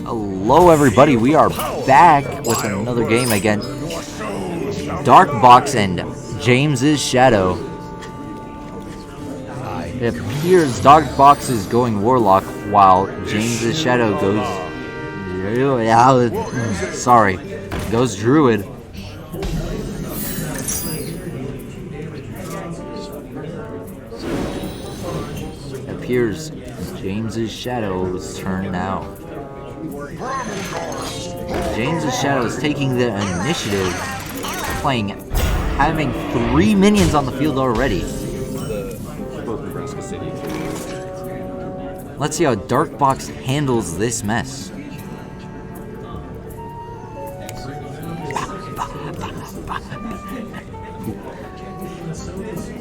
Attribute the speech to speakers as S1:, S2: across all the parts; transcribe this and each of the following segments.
S1: Hello everybody, we are back with another game against Darkbox and JamesIsShado. It appears Darkbox is going Warlock while JamesIsShado goes Druid. It appears JamesIsShado's turn now. JamesIsShado is taking the initiative, having 3 minions on the field already. Let's see how Darkbox handles this mess.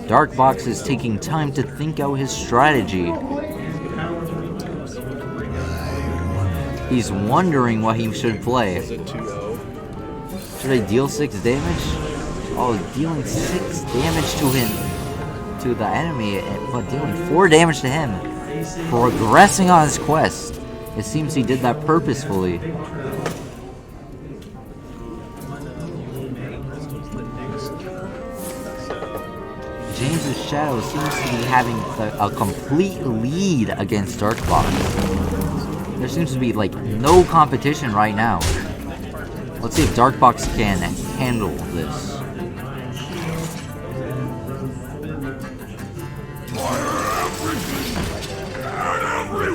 S1: Darkbox is taking time to think out his strategy. He's wondering what he should play. Should I deal 6 damage? Oh, dealing 6 damage to the enemy, but dealing 4 damage to him. Progressing on his quest. It seems he did that purposefully. JamesIsShado seems to be having a complete lead against Darkbox. There seems to be like no competition right now. Let's see if Darkbox can handle this.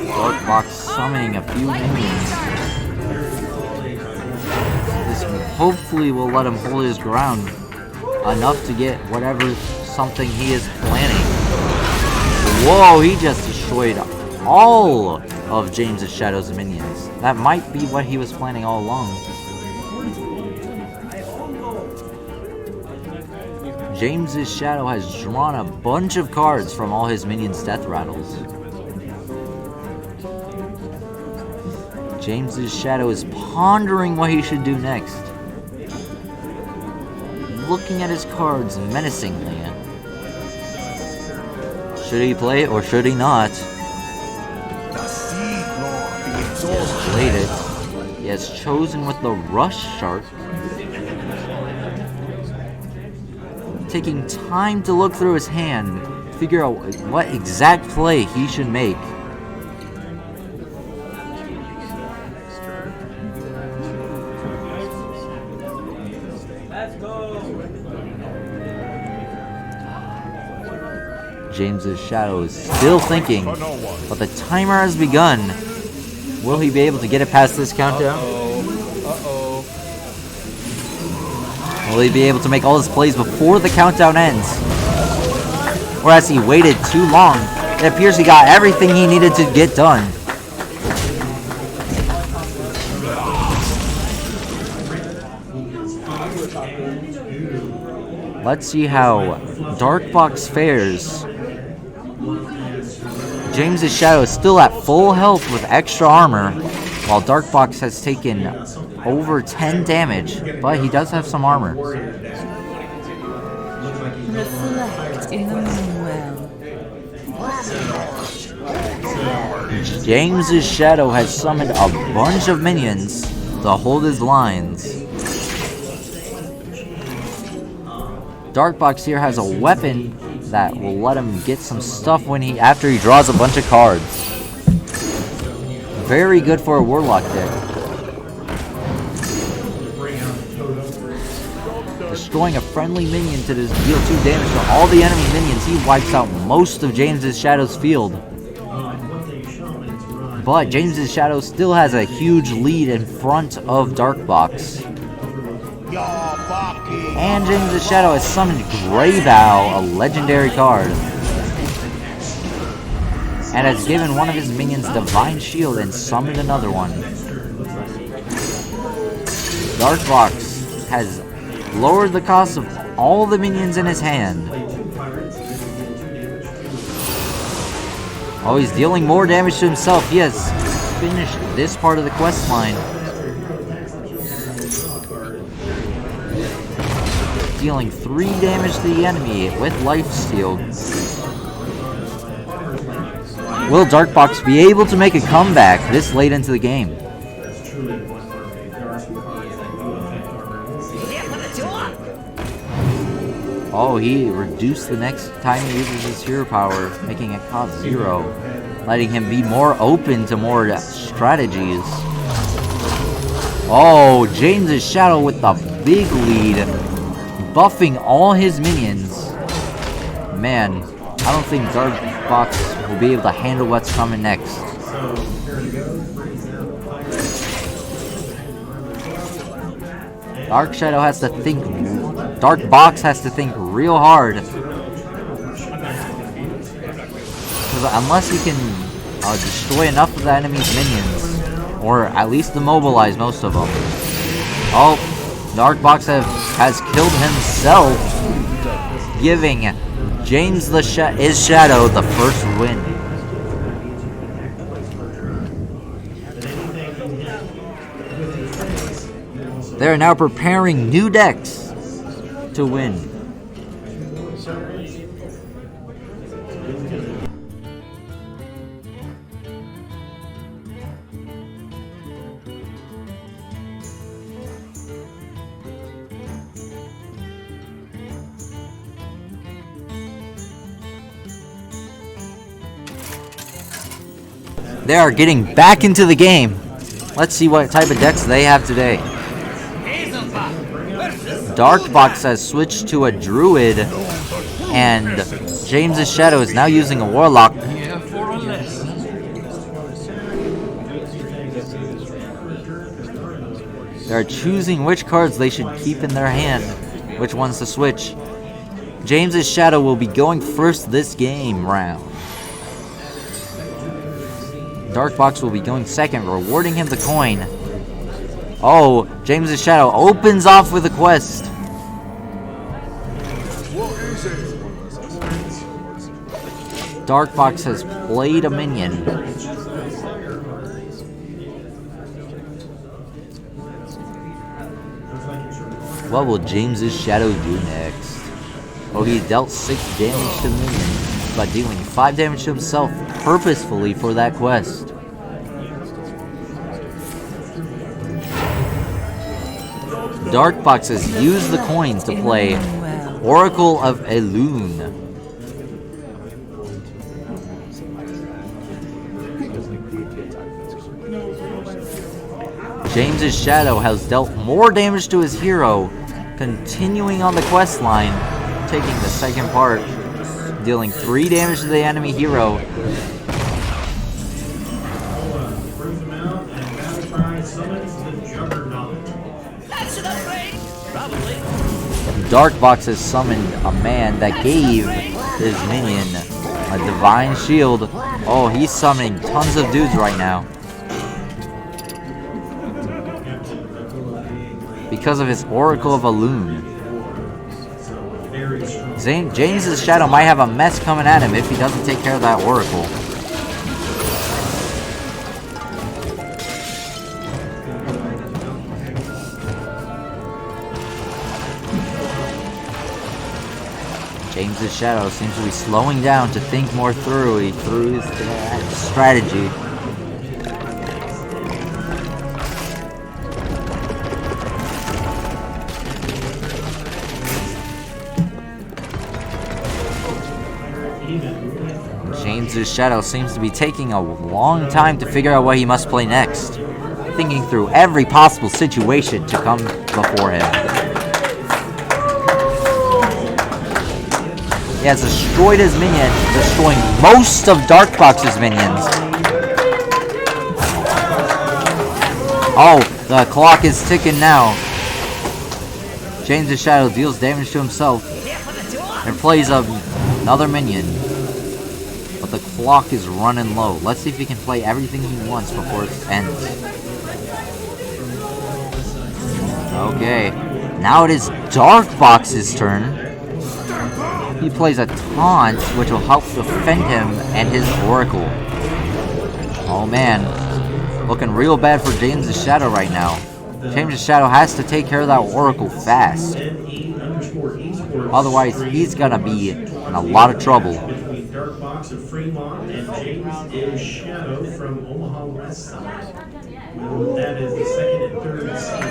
S1: Darkbox summoning a few minions. This hopefully will let him hold his ground enough to get something he is planning. Whoa, he just destroyed all of JamesIsShado's minions. That might be what he was planning all along. JamesIsShado has drawn a bunch of cards from all his minions' death rattles. JamesIsShado is pondering what he should do next. Looking at his cards menacingly. Should he play it or should he not? He has played it. He has chosen with the Rush Shark. Taking time to look through his hand, figure out what exact play he should make. JamesIsShado is still thinking, but the timer has begun. Will he be able to get it past this countdown? Will he be able to make all his plays before the countdown ends? Or has he waited too long? It appears he got everything he needed to get done. Let's see how Darkbox fares. JamesIsShado is still at full health with extra armor, while Darkbox has taken over 10 damage, but he does have some armor.
S2: Reflect in the moonwell.
S1: JamesIsShado has summoned a bunch of minions to hold his lines. Darkbox here has a weapon that will let him get some stuff after he draws a bunch of cards. Very good for a Warlock deck. Destroying a friendly minion to deal 2 damage to all the enemy minions, he wipes out most of JamesIsShado's field. But JamesIsShado still has a huge lead in front of Darkbox. And JamesIsShado has summoned Greybow, a legendary card, and has given one of his minions Divine Shield and summoned another one. Darkbox has lowered the cost of all the minions in his hand. Oh, he's dealing more damage to himself. He has finished this part of the quest line. Dealing 3 damage to the enemy with lifesteal. Will Darkbox be able to make a comeback this late into the game? Oh, he reduced the next time he uses his hero power, making it cost 0, letting him be more open to more strategies. Oh, JamesIsShado with the big lead, buffing all his minions. Man, I don't think Darkbox will be able to handle what's coming next. Darkbox has to think real hard. Because unless he can destroy enough of the enemy's minions, or at least immobilize most of them. Oh, Darkbox has killed himself, giving JamesIsShado the first win. They're now preparing new decks to win. They are getting back into the game. Let's see what type of decks they have today. Darkbox has switched to a Druid, and JamesIsShado is now using a Warlock. They're choosing which cards they should keep in their hand, which ones to switch. JamesIsShado will be going first this game round. Darkbox will be going second, rewarding him the coin. Oh, JamesIsShado opens off with a quest. Darkbox has played a minion. What will JamesIsShado do next? Oh, he dealt 6 damage to minions, but dealing 5 damage to himself purposefully for that quest. Darkbox has used the coins to play Oracle of Elune. JamesIsShado has dealt more damage to his hero, continuing on the quest line, taking the second part, dealing 3 damage to the enemy hero. Darkbox has summoned a man that gave his minion a divine shield. Oh, he's summoning tons of dudes right now. Because of his Oracle of Elune. JamesIsShado might have a mess coming at him if he doesn't take care of that Oracle. JamesIsShado seems to be slowing down to think more thoroughly through his strategy. JamesIsShado seems to be taking a long time to figure out what he must play next, thinking through every possible situation to come before him. He has destroyed his minion, destroying most of Darkbox's minions. Oh, the clock is ticking now. JamesIsShado deals damage to himself and plays another minion. But the clock is running low. Let's see if he can play everything he wants before it ends. Okay, now it is Darkbox's turn. He plays a taunt, which will help defend him and his Oracle. Oh man, looking real bad for JamesIsShado right now. JamesIsShado has to take care of that Oracle fast. Otherwise, he's gonna be in a lot of trouble.
S3: Darkbox of Fremont and JamesIsShado from Omaha Westside. That is the second and third seed.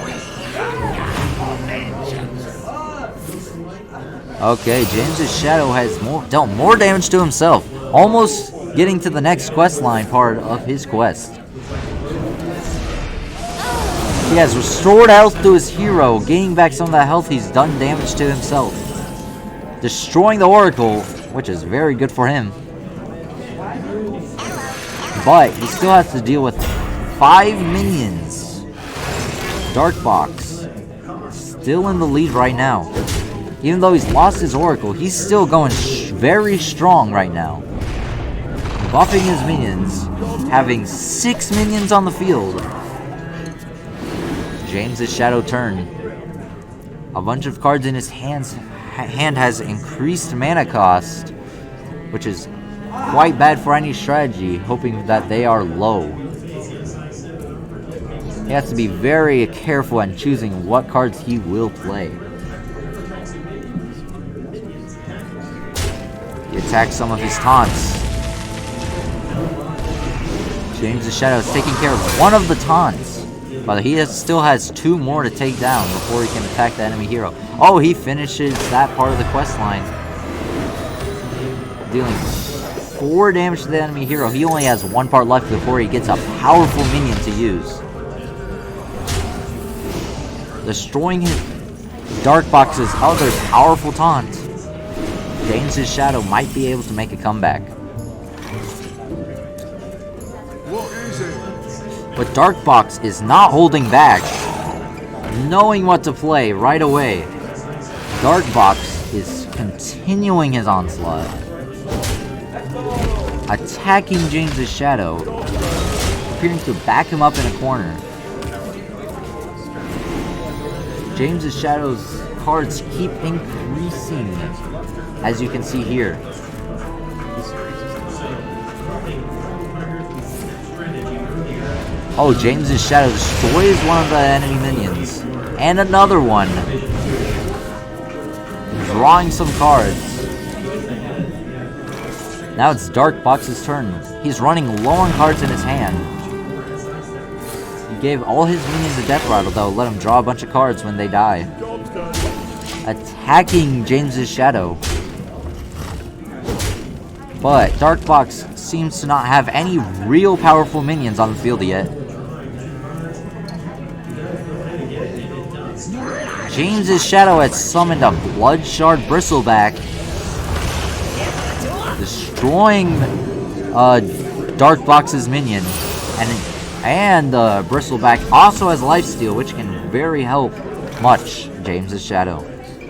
S1: Okay, JamesIsShado has dealt more damage to himself, almost getting to the next quest line part of his quest. He has restored health to his hero, gaining back some of the health he's done damage to himself. Destroying the Oracle, which is very good for him. But he still has to deal with 5 minions. Darkbox, still in the lead right now. Even though he's lost his Oracle, he's still going very strong right now. Buffing his minions, having 6 minions on the field. JamesIsShado turn. A bunch of cards in his hand has increased mana cost, which is quite bad for any strategy, hoping that they are low. He has to be very careful when choosing what cards he will play. He attacks some of his taunts. JamesIsShado is taking care of one of the taunts, but he still has 2 more to take down before he can attack the enemy hero. Oh, he finishes that part of the quest line, dealing 4 damage to the enemy hero. He only has 1 part left before he gets a powerful minion to use. Destroying his Darkbox's other powerful taunt. JamesIsShado might be able to make a comeback. But Darkbox is not holding back, knowing what to play right away. Darkbox is continuing his onslaught, attacking JamesIsShado, appearing to back him up in a corner. JamesIsShado's cards keep increasing, as you can see here. Oh, JamesIsShado destroys one of the enemy minions. And another one. Drawing some cards. Now it's Darkbox's turn. He's running low on cards in his hand. He gave all his minions a death rattle, though, let him draw a bunch of cards when they die. Attacking JamesIsShado. But Darkbox seems to not have any real powerful minions on the field yet. JamesIsShado has summoned a Bloodshard Bristleback, destroying Darkbox's minion, and Bristleback also has lifesteal, which can very help much JamesIsShado.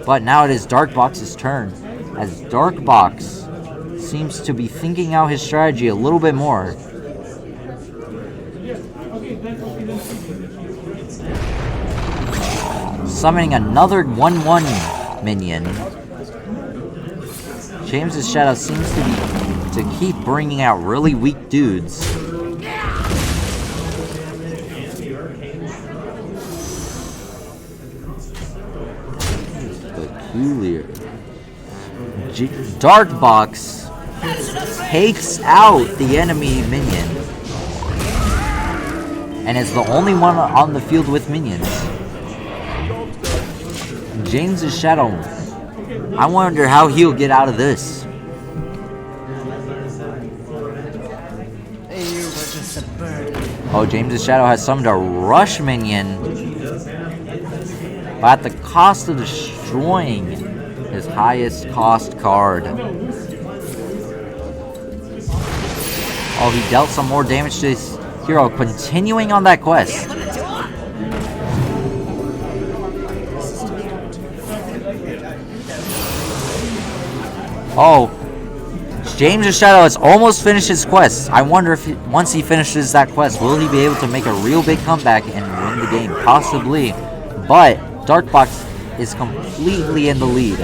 S1: But now it is Darkbox's turn, as Darkbox seems to be thinking out his strategy a little bit more. Summoning another 1/1 minion. JamesIsShado seems to keep bringing out really weak dudes. Peculiar. Darkbox takes out the enemy minion, and is the only one on the field with minions. JamesIsShado, I wonder how he'll get out of this. Oh, JamesIsShado has summoned a rush minion, but at the cost of destroying his highest cost card. Oh, he dealt some more damage to his hero, continuing on that quest. Oh, JamesIsShado has almost finished his quest. I wonder if once he finishes that quest, will he be able to make a real big comeback and win the game? Possibly. But Darkbox is completely in the lead.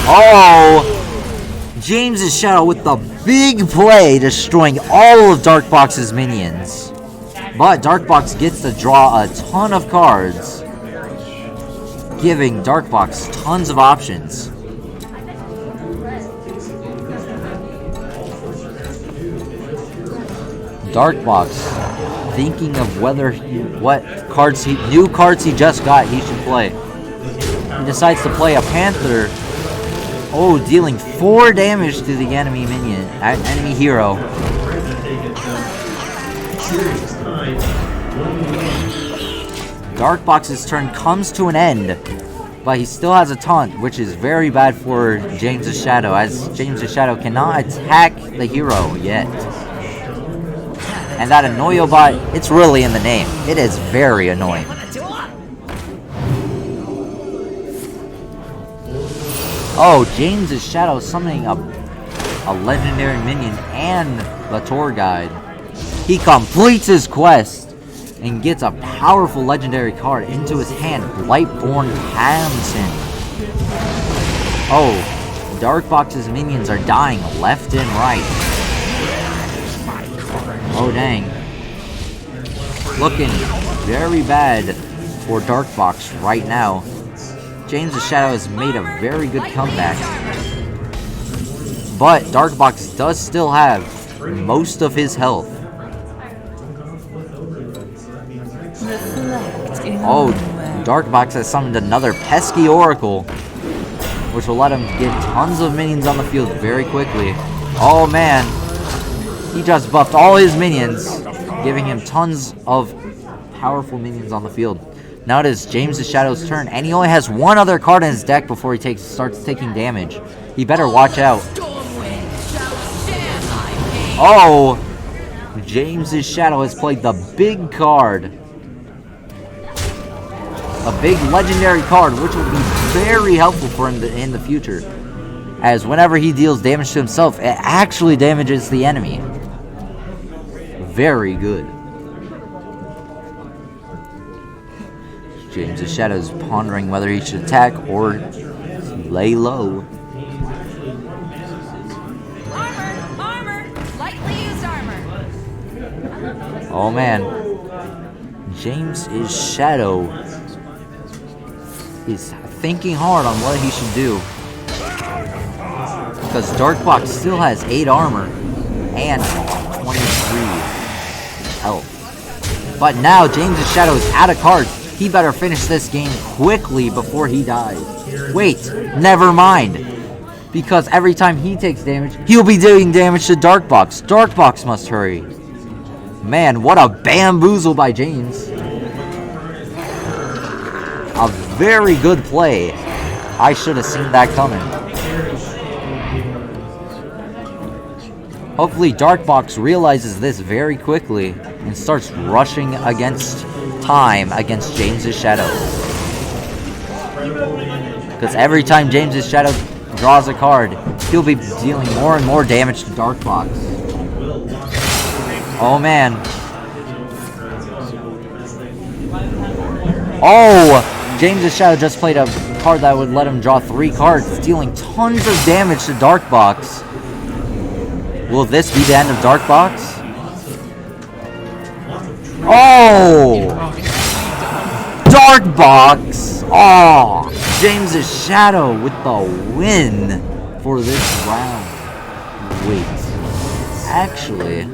S1: Oh! JamesIsShado with the big play, destroying all of Darkbox's minions. But Darkbox gets to draw a ton of cards, giving Darkbox tons of options. Darkbox thinking of what new cards he just got he should play. He decides to play a Panther. Oh, dealing 4 damage to the enemy hero. Darkbox's turn comes to an end, but he still has a taunt, which is very bad for JamesIsShado, as JamesIsShado cannot attack the hero yet. And that Annoyobot, it's really in the name. It is very annoying. Oh, JamesIsShado summoning a legendary minion and the tour guide. He completes his quest and gets a powerful legendary card into his hand, Blightborn Hamson. Oh, Darkbox's minions are dying left and right. Oh dang. Looking very bad for Darkbox right now. JamesIsShado has made a very good comeback. But Darkbox does still have most of his health. Oh, Darkbox has summoned another pesky Oracle, which will let him get tons of minions on the field very quickly. Oh man, he just buffed all his minions, giving him tons of powerful minions on the field. Now it is JamesIsShado's turn, and he only has one other card in his deck before he starts taking damage. He better watch out. Oh, JamesIsShado has played the big card. A big legendary card, which will be very helpful for him in the future, as whenever he deals damage to himself, it actually damages the enemy. Very good. JamesIsShado is pondering whether he should attack or lay low.
S4: Armor! Lightly used armor!
S1: Oh man. JamesIsShado is thinking hard on what he should do, because Darkbox still has 8 armor and 23 health. But now JamesIsShado is out of cards. He better finish this game quickly before he dies. Wait, never mind. Because every time he takes damage, he'll be doing damage to Darkbox. Darkbox must hurry. Man, what a bamboozle by James. A very good play. I should have seen that coming. Hopefully Darkbox realizes this very quickly and starts rushing against time against JamesIsShado. Because every time JamesIsShado draws a card, he'll be dealing more and more damage to Darkbox. Oh man. Oh! JamesIsShado just played a card that would let him draw 3 cards, dealing tons of damage to Darkbox. Will this be the end of Darkbox? Oh! Darkbox! Oh! JamesIsShado with the win for this round. Wait. Actually...